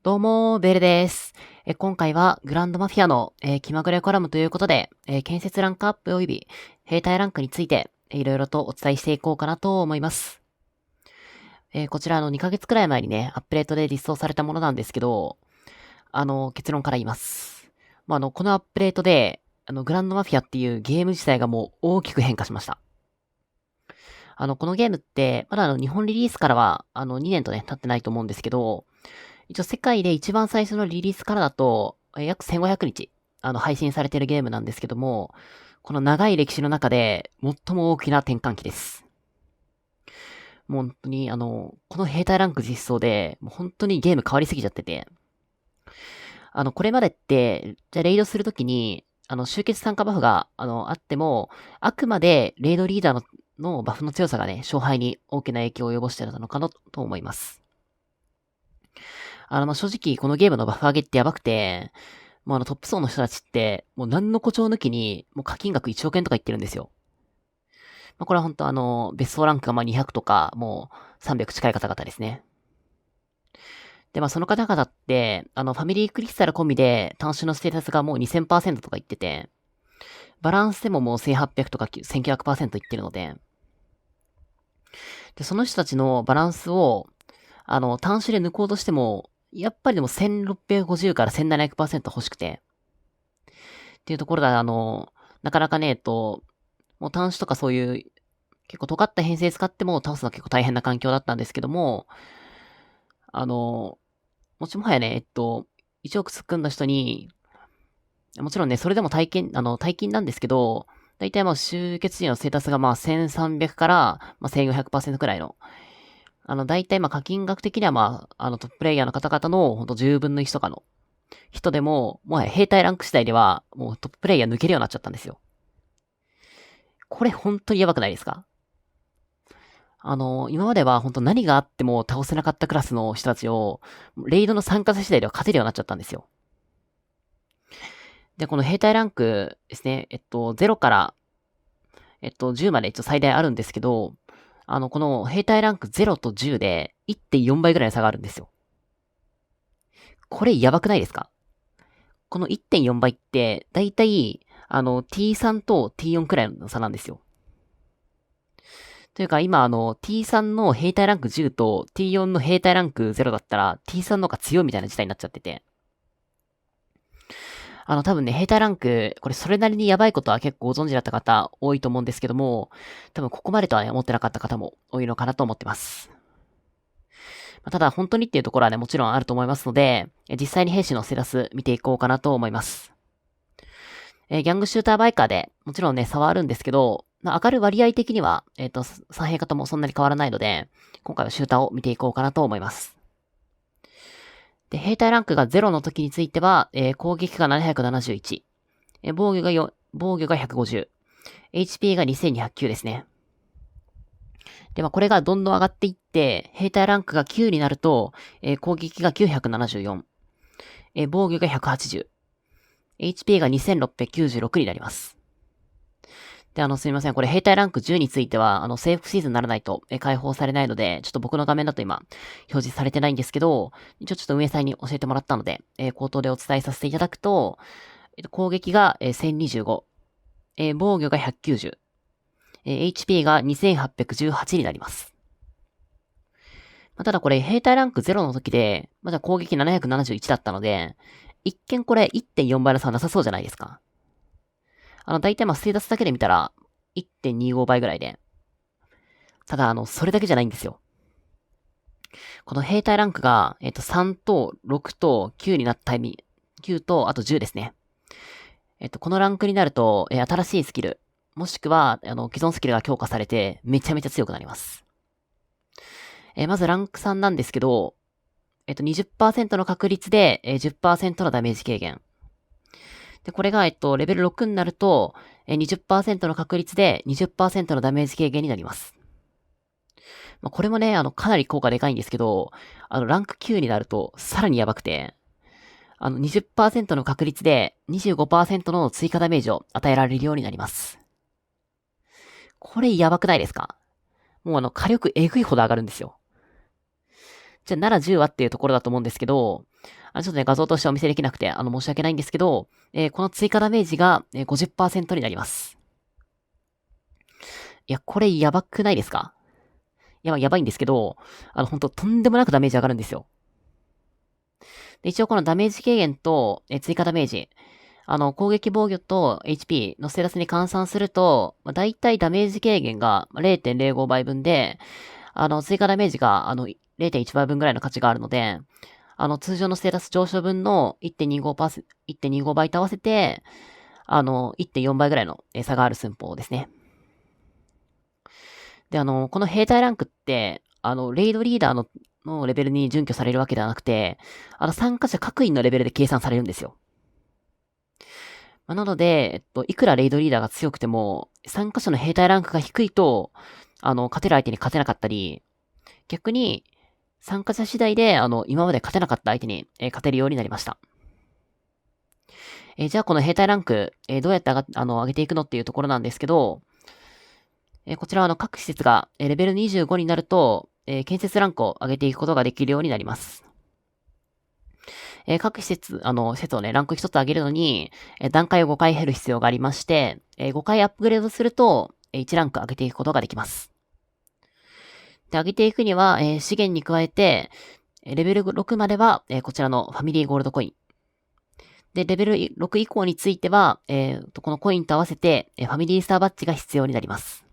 どうも、ベルです。今回はグランドマフィアの、気まぐれコラムということで、建設ランクアップ及び兵隊ランクについて、いろいろとお伝えしていこうかなと思います。こちら2ヶ月くらい前にね、アップデートで実装されたものなんですけど、結論から言います。このアップデートで、グランドマフィアっていうゲーム自体がもう大きく変化しました。このゲームって、まだ日本リリースからは、2年とね、経ってないと思うんですけど、一応世界で一番最初のリリースからだと、約1500日、配信されているゲームなんですけども、この長い歴史の中で、最も大きな転換期です。もう本当に、この兵隊ランク実装で、もう本当にゲーム変わりすぎちゃってて、これまでって、じゃあレイドするときに、集結参加バフが、あっても、あくまでレイドリーダーのバフの強さがね、勝敗に大きな影響を及ぼしてたのかなと思います。正直、このゲームのバフ上げってやばくて、もうトップ層の人たちって、もう何の誇張抜きに、もう課金額1億円とか言ってるんですよ。これは本当別荘ランクが200とか、もう300近い方々ですね。で、その方々って、ファミリークリスタル込みで、単種のステータスがもう2000%とか言ってて、バランスでももう1800とか1900%言ってるので、で、その人たちのバランスを、単種で抜こうとしても、やっぱりでも1650から1700%欲しくて、っていうところで、なかなかね、もう単種とかそういう、結構尖った編成使っても倒すのは結構大変な環境だったんですけども、もはやね、1億突っ込んだ人に、もちろんね、それでも大金なんですけど、だいたい集結時のステータスが1300から、1500%くらいの、だいたい課金額的にはトッププレイヤーの方々のほんと10分の1とかの人でも、もはや兵隊ランク次第では、もうトッププレイヤー抜けるようになっちゃったんですよ。これ本当にやばくないですか？今までは本当何があっても倒せなかったクラスの人たちを、レイドの参加者次第では勝てるようになっちゃったんですよ。で、この兵隊ランクですね、0から、10まで一応最大あるんですけど、この兵隊ランク0と10で1.4倍ぐらいの差があるんですよ。これやばくないですか？この1.4倍って、だいたい、T3 と T4 くらいの差なんですよ。というか、今T3 の兵隊ランク10と T4 の兵隊ランク0だったら、T3 の方が強いみたいな事態になっちゃってて。多分ね、兵隊ランク、これそれなりにやばいことは結構ご存知だった方多いと思うんですけども、多分ここまでとはね、思ってなかった方も多いのかなと思ってます。ただ、本当にっていうところはね、もちろんあると思いますので、実際に兵士のステータス見ていこうかなと思います。ギャングシューターバイカーで、もちろんね、差はあるんですけど、上がる割合的には、3兵方もそんなに変わらないので、今回はシューターを見ていこうかなと思います。で、兵隊ランクが0の時については、攻撃が771、防御が150、HP が2209ですね。で、これがどんどん上がっていって、兵隊ランクが9になると、攻撃が974、防御が180、HP が2696になります。で、すみません。これ、兵隊ランク10については、征服シーズンにならないと、解放されないので、ちょっと僕の画面だと今、表示されてないんですけど、一応ちょっと運営さんに教えてもらったので、口頭でお伝えさせていただくと、攻撃が、1025、防御が190、HP が2818になります。ただこれ、兵隊ランク0の時で、まだ攻撃771だったので、一見これ1.4倍の差はなさそうじゃないですか。大体ステータスだけで見たら、1.25倍ぐらいで。ただ、それだけじゃないんですよ。この兵隊ランクが、3と6と9になったタイミング、9と、あと10ですね。このランクになると、新しいスキル、もしくは、既存スキルが強化されて、めちゃめちゃ強くなります。まずランク3なんですけど、20% の確率で、10% のダメージ軽減。で、これが、レベル6になると、20% の確率で20%のダメージ軽減になります。これもね、かなり効果でかいんですけど、ランク9になると、さらにやばくて、20% の確率で25% の追加ダメージを与えられるようになります。これやばくないですか？もう火力えぐいほど上がるんですよ。じゃあ7、10はっていうところだと思うんですけど、ちょっとね、画像としてお見せできなくて、申し訳ないんですけど、この追加ダメージが50%になります。いや、これやばくないですか？いや、やばいんですけど、ほんととんでもなくダメージ上がるんですよ。で、一応このダメージ軽減と、追加ダメージ、攻撃防御と HP のステータスに換算すると、だいたいダメージ軽減が0.05倍分で、追加ダメージが、0.1倍分ぐらいの価値があるので、通常のステータス上昇分の1.25%、1.25倍と合わせて、1.4倍ぐらいの差がある寸法ですね。で、この兵隊ランクって、レイドリーダーのレベルに準拠されるわけではなくて、参加者各員のレベルで計算されるんですよ。なので、いくらレイドリーダーが強くても、参加者の兵隊ランクが低いと、勝てる相手に勝てなかったり、逆に、参加者次第で、今まで勝てなかった相手に、勝てるようになりました。じゃあこの兵隊ランク、どうやって上げていくのっていうところなんですけど、こちらは各施設が、レベル25になると、建設ランクを上げていくことができるようになります。各施設、施設をね、ランク1つ上げるのに、段階を5回減る必要がありまして、5回アップグレードすると、1ランク上げていくことができます。で、上げていくには、資源に加えて、レベル6までは、こちらのファミリーゴールドコイン。で、レベル6以降については、このコインと合わせて、ファミリースターバッジが必要になります。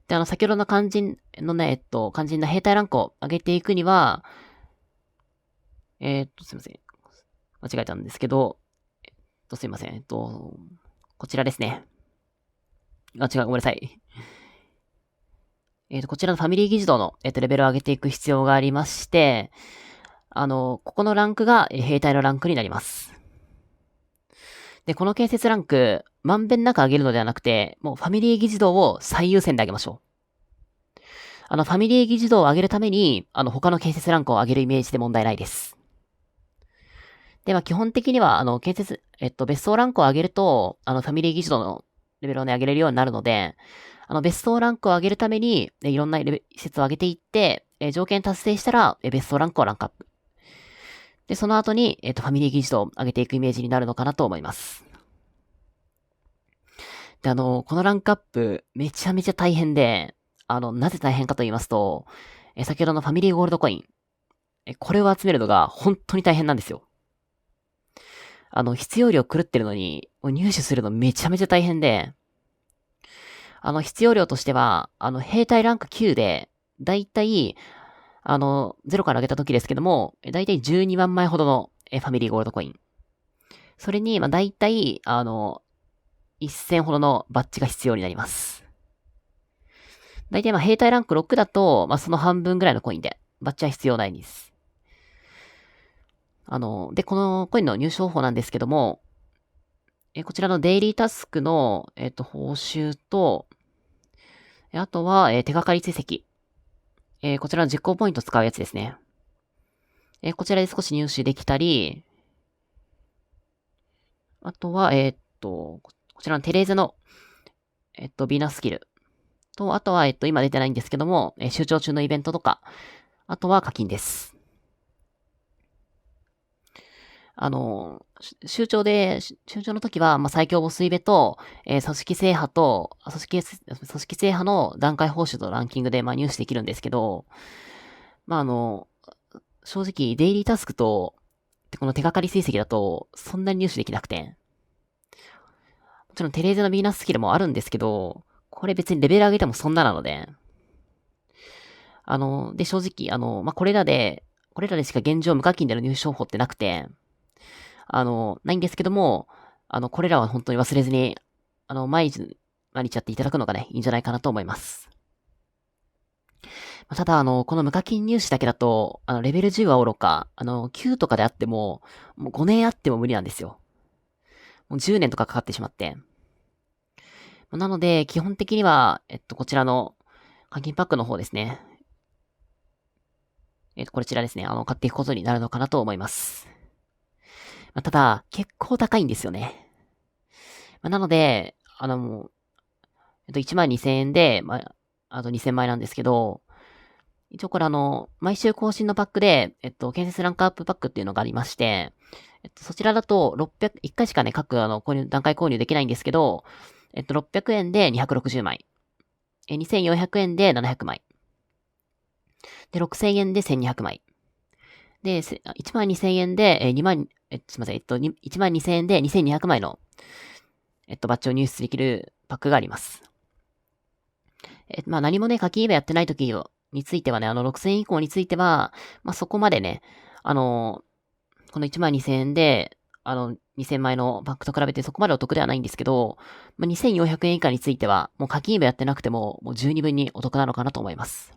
で、先ほどの肝心のね、肝心な兵隊ランクを上げていくには、すいません。間違えたんですけど、すいません。こちらですね。違う、ごめんなさい。こちらのファミリー議事堂の、レベルを上げていく必要がありまして、ここのランクが、兵隊のランクになります。で、この建設ランク、まんべんなく上げるのではなくて、もうファミリー議事堂を最優先で上げましょう。ファミリー議事堂を上げるために、他の建設ランクを上げるイメージで問題ないです。で、基本的には、建設、別荘ランクを上げると、ファミリー議事堂のレベルをね、上げれるようになるので、別荘ランクを上げるために、いろんな施設を上げていって、条件達成したら、別荘ランクをランクアップ。で、その後に、ファミリー議事堂を上げていくイメージになるのかなと思います。で、このランクアップ、めちゃめちゃ大変で、なぜ大変かと言いますと、先ほどのファミリーゴールドコイン、これを集めるのが本当に大変なんですよ。必要量狂ってるのに、入手するのめちゃめちゃ大変で、必要量としては、兵隊ランク9で、だいたい、0から上げた時ですけども、だいたい12万枚ほどの、ファミリーゴールドコイン。それに、だいたい、1000ほどのバッジが必要になります。だいたい兵隊ランク6だと、その半分ぐらいのコインで、バッジは必要ないです。で、このコインの入手方法なんですけども、こちらのデイリータスクの、報酬と、あとは、手がかり追跡。こちらの実行ポイント使うやつですね。こちらで少し入手できたり、あとは、こちらのテレーゼの、ビーナススキル。と、あとは、今出てないんですけども、集長中のイベントとか、あとは課金です。集長の時は、最強ボスイベと、組織制覇と、組織制覇の段階報酬とランキングで、入手できるんですけど、正直、デイリータスクと、この手がかり追跡だと、そんなに入手できなくて。もちろんテレーゼのビーナススキルもあるんですけど、これ別にレベル上げてもそんななので、で、正直、これらでしか現状無課金での入手方法ってなくて、ないんですけども、これらは本当に忘れずに、毎日やっていただくのがね、いいんじゃないかなと思います。ただ、この無課金入手だけだと、レベル10はおろか、9とかであっても、もう5年あっても無理なんですよ。もう10年とかかかってしまって。なので、基本的には、こちらの課金パックの方ですね。こちらですね、買っていくことになるのかなと思います。ただ、結構高いんですよね。なので、もう、1万2000円で、あと2000枚なんですけど、一応これ毎週更新のパックで、建設ランクアップパックっていうのがありまして、そちらだと600、1回しかね、各段階購入できないんですけど、600円で260枚。2400円で700枚。で、6000円で1200枚。で、12000円で、2万、すいません、1万2000円で2200枚の、バッジを入手できるパックがあります。まあ何もね、課金イベやってない時についてはね、6000円以降については、まあそこまでね、この1万2000円で、2000枚のパックと比べてそこまでお得ではないんですけど、まあ、2400円以下については、もう課金イベやってなくても、もう十二分にお得なのかなと思います。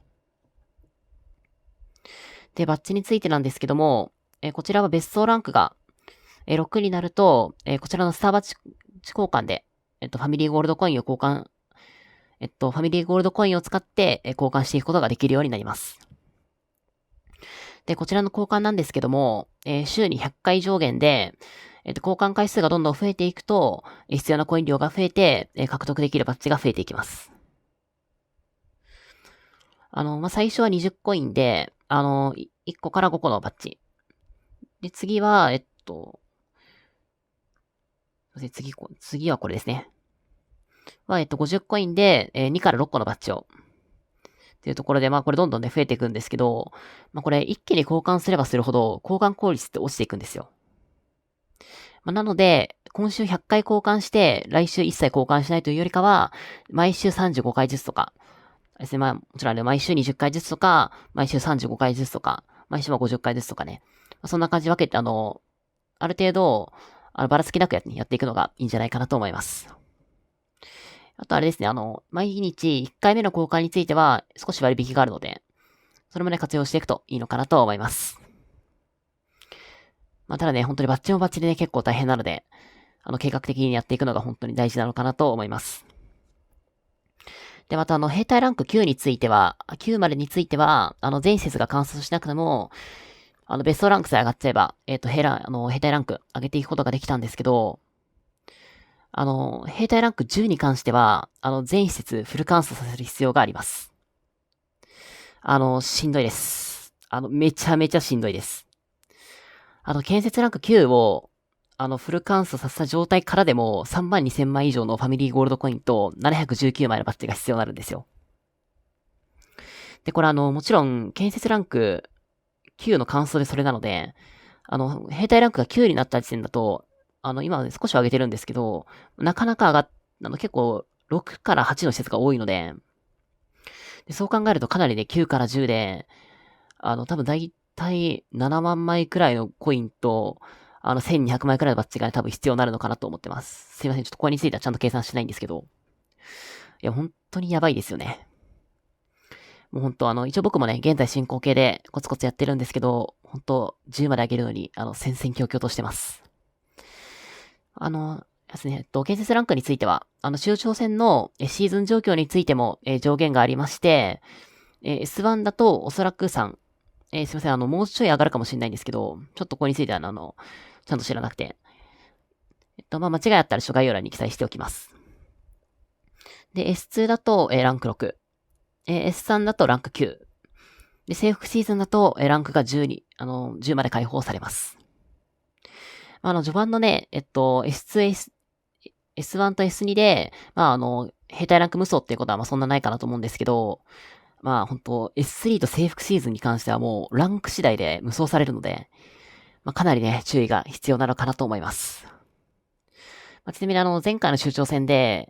で、バッジについてなんですけども、こちらは別荘ランクが、6になると、こちらのスターバッジ交換で、ファミリーゴールドコインを交換、ファミリーゴールドコインを使って、交換していくことができるようになります。で、こちらの交換なんですけども、週に100回上限で、交換回数がどんどん増えていくと、必要なコイン量が増えて、獲得できるバッジが増えていきます。まあ、最初は20コインで、1個から5個のバッジ。で、次は、次はこれですね。は、50コインで、2から6個のバッジを。っていうところで、まあこれどんどんね、増えていくんですけど、まあこれ一気に交換すればするほど、交換効率って落ちていくんですよ。まあ、なので、今週100回交換して、来週一切交換しないというよりかは、毎週35回ずつとか、ですね、まあ、もちろんね、毎週20回ずつとか、毎週35回ずつとか、毎週は50回ずつとかね。まあ、そんな感じで分けて、ある程度、ばらつきなくやっていくのがいいんじゃないかなと思います。あとあれですね、毎日1回目の交換については少し割引があるので、それもね、活用していくといいのかなと思います。まあ、ただね、本当にバッチもバッチでね、結構大変なので、計画的にやっていくのが本当に大事なのかなと思います。で、また兵隊ランク9については、9までについては、全施設が観察しなくても、ベストランクさえ上がっちゃえば、兵隊ランク上げていくことができたんですけど、兵隊ランク10に関しては、全施設フル観察させる必要があります。しんどいです。めちゃめちゃしんどいです。建設ランク9を、フル観察させた状態からでも32,000枚以上のファミリーゴールドコインと719枚のバッジが必要になるんですよ。で、これもちろん、建設ランク9の感想でそれなので、兵隊ランクが9になった時点だと、今少し上げてるんですけど、なかなか結構6から8の施設が多いので、そう考えるとかなりね、9から10で、多分だいたい7万枚くらいのコインと、1200枚くらいのバッジが、ね、多分必要になるのかなと思ってます。すいません、ちょっとここについてはちゃんと計算してないんですけど。いや、本当にやばいですよね。もう本当一応僕もね、現在進行形でコツコツやってるんですけど、本当10まで上げるのに、戦々恐々としてます。ですね、建設ランクについては、中長戦のシーズン状況についても、上限がありまして、S1 だとおそらく3。すいません、もうちょい上がるかもしれないんですけど、ちょっとここについては、ちゃんと知らなくて。まあ、間違いあったら諸概要欄に記載しておきます。で、S2 だと、ランク6。S3 だとランク9。で、征服シーズンだと、ランクが10に、10まで解放されます。序盤のね、S2、S1 と S2 で、まあ、兵隊ランク無双っていうことは、まあ、そんなないかなと思うんですけど、まあ、本当 S3 と征服シーズンに関してはもう、ランク次第で無双されるので、まあ、かなりね、注意が必要なのかなと思います。まあ、ちなみに前回の州長戦で、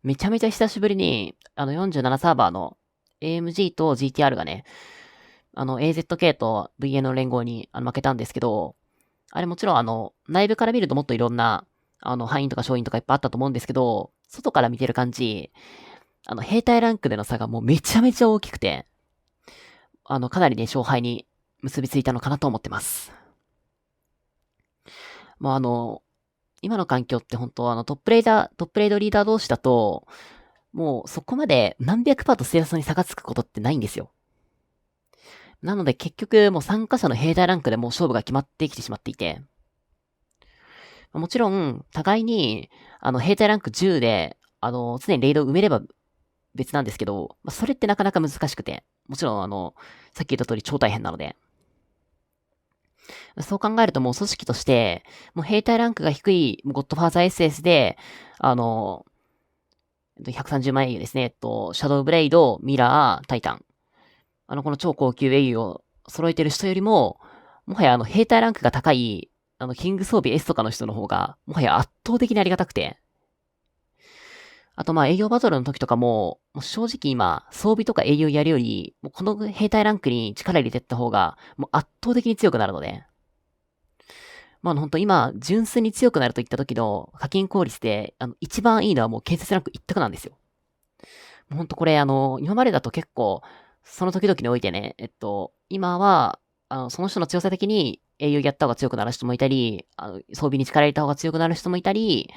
めちゃめちゃ久しぶりに、47サーバーの AMG と GTR がね、AZK と VN の連合に負けたんですけど、あれもちろん内部から見るともっといろんな、範囲とか勝因とかいっぱいあったと思うんですけど、外から見てる感じ、兵隊ランクでの差がもうめちゃめちゃ大きくて、かなりね、勝敗に結びついたのかなと思ってます。もう今の環境って本当トップレードリーダー同士だと、もうそこまで何百パーとステータスに差がつくことってないんですよ。なので結局もう参加者の兵隊ランクでもう勝負が決まってきてしまっていて、もちろん互いに兵隊ランク10で常にレイドを埋めれば別なんですけど、それってなかなか難しくて、もちろんさっき言った通り超大変なので、そう考えるともう組織として、もう兵隊ランクが低いゴッドファーザー SS で、130万英雄ですね。シャドウブレイド、ミラー、タイタン。この超高級英雄を揃えてる人よりも、もはや兵隊ランクが高い、キング装備 S とかの人の方が、もはや圧倒的にありがたくて。あと営業バトルの時とかも、もう正直今、装備とか営業やるより、もうこの兵隊ランクに力入れてった方が、もう圧倒的に強くなるので。ほんと今、純粋に強くなるといった時の課金効率で、一番いいのはもう建設ランク一択なんですよ。ほんとこれ今までだと結構、その時々においてね、今は、その人の強さ的に英雄やった方が強くなる人もいたり、装備に力入れた方が強くなる人もいたり、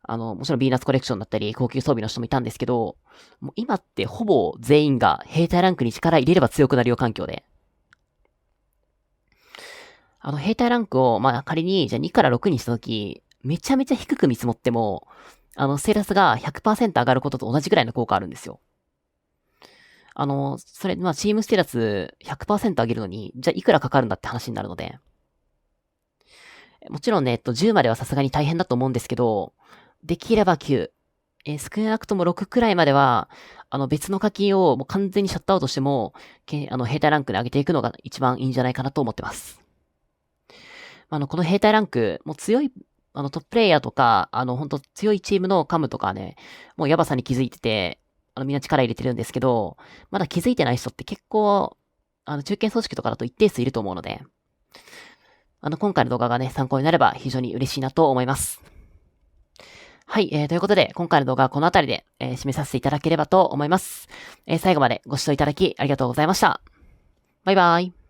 もちろんヴィーナスコレクションだったり、高級装備の人もいたんですけど、もう今ってほぼ全員が兵隊ランクに力入れれば強くなるよ環境で。兵隊ランクを、仮に、じゃあ2から6にしたとき、めちゃめちゃ低く見積もっても、ステータスが 100% 上がることと同じくらいの効果あるんですよ。それ、チームステータス 100% 上げるのに、じゃあいくらかかるんだって話になるので。もちろんね、10まではさすがに大変だと思うんですけど、できれば9。少なくとも6くらいまでは、別の課金をもう完全にシャットアウトしても、兵隊ランクに上げていくのが一番いいんじゃないかなと思ってます。この兵隊ランク、もう強い、トッププレイヤーとか、本当強いチームのカムとかね、もうやばさに気づいてて、みんな力入れてるんですけど、まだ気づいてない人って結構、中堅組織とかだと一定数いると思うので、今回の動画がね、参考になれば非常に嬉しいなと思います。はい、ということで、今回の動画はこの辺りで、締めさせていただければと思います。最後までご視聴いただきありがとうございました。バイバイ。